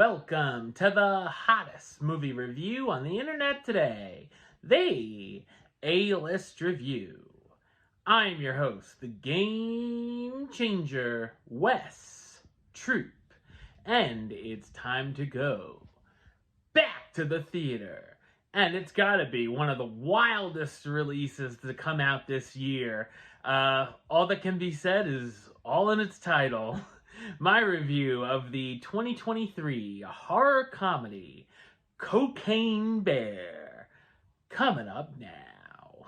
Welcome to the hottest movie review on the internet today, the A-List Review. I'm your host, the Game Changer, Wes Troop, and it's time to go back to the theater. And it's gotta be one of the wildest releases to come out this year. All that can be said is all in its title. My review of the 2023 horror comedy Cocaine Bear, coming up now.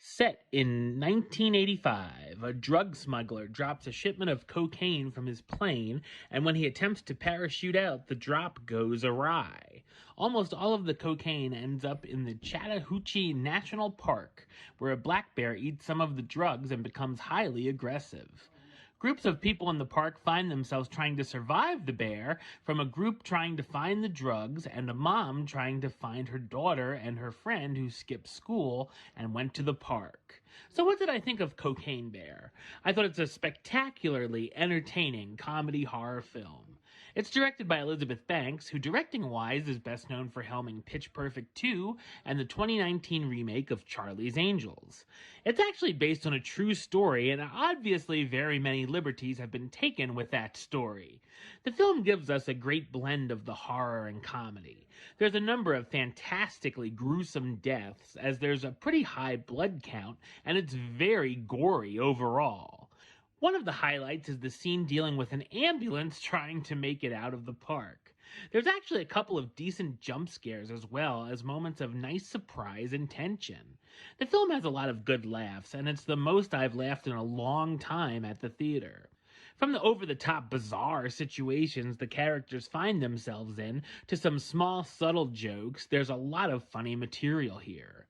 Set in 1985, a drug smuggler drops a shipment of cocaine from his plane, and when he attempts to parachute out, the drop goes awry. Almost all of the cocaine ends up in the Chattahoochee National Park, where a black bear eats some of the drugs and becomes highly aggressive. Groups of people in the park find themselves trying to survive the bear, from a group trying to find the drugs and a mom trying to find her daughter and her friend who skipped school and went to the park. So what did I think of Cocaine Bear? I thought it's a spectacularly entertaining comedy horror film. It's directed by Elizabeth Banks, who directing-wise is best known for helming Pitch Perfect 2 and the 2019 remake of Charlie's Angels. It's actually based on a true story, and obviously very many liberties have been taken with that story. The film gives us a great blend of the horror and comedy. There's a number of fantastically gruesome deaths, as there's a pretty high blood count, and it's very gory overall. One of the highlights is the scene dealing with an ambulance trying to make it out of the park. There's actually a couple of decent jump scares as well as moments of nice surprise and tension. The film has a lot of good laughs, and it's the most I've laughed in a long time at the theater. From the over-the-top bizarre situations the characters find themselves in to some small subtle jokes, there's a lot of funny material here.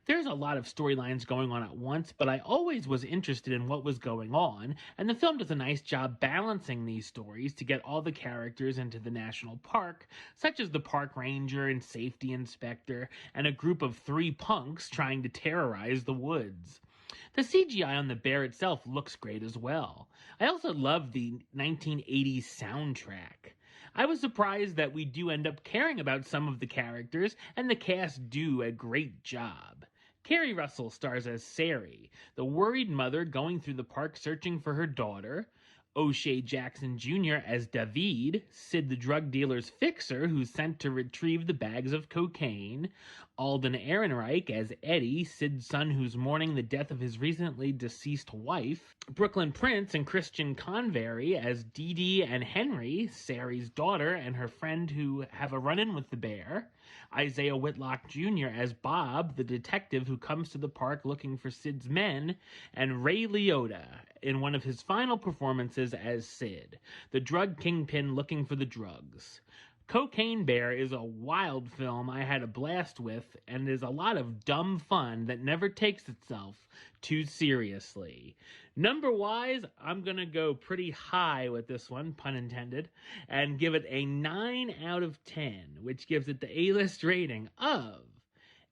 There's a lot of storylines going on at once, but I always was interested in what was going on, and the film does a nice job balancing these stories to get all the characters into the national park, such as the park ranger and safety inspector, and a group of 3 punks trying to terrorize the woods. The CGI on the bear itself looks great as well. I also love the 1980s soundtrack. I was surprised that we do end up caring about some of the characters, and the cast do a great job. Kerry Russell stars as Sari, the worried mother going through the park searching for her daughter. O'Shea Jackson Jr. as David, Sid the drug dealer's fixer who's sent to retrieve the bags of cocaine. Alden Ehrenreich as Eddie, Sid's son who's mourning the death of his recently deceased wife. Brooklyn Prince and Christian Convery as Dee Dee and Henry, Sari's daughter and her friend who have a run-in with the bear. Isaiah Whitlock Jr. as Bob, the detective who comes to the park looking for Sid's men. And Ray Liotta in one of his final performances as Sid, the drug kingpin looking for the drugs. Cocaine Bear is a wild film I had a blast with, and is a lot of dumb fun that never takes itself too seriously. Number-wise, I'm gonna go pretty high with this one, pun intended, and give it a 9 out of 10, which gives it the A-list rating of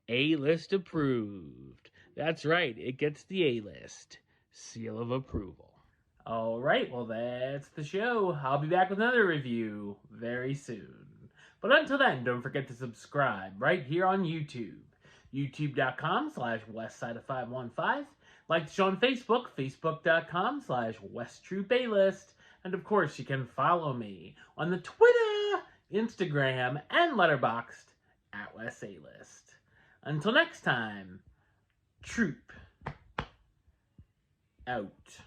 A-list approved. That's right, it gets the A-list seal of approval. Alright, well that's the show. I'll be back with another review very soon. But until then, don't forget to subscribe right here on YouTube. YouTube.com/Westside515. Like the show on Facebook, Facebook.com/WesTroopAlist. And of course, you can follow me on the Twitter, Instagram, and Letterboxd at WesAlist. Until next time, Troop out.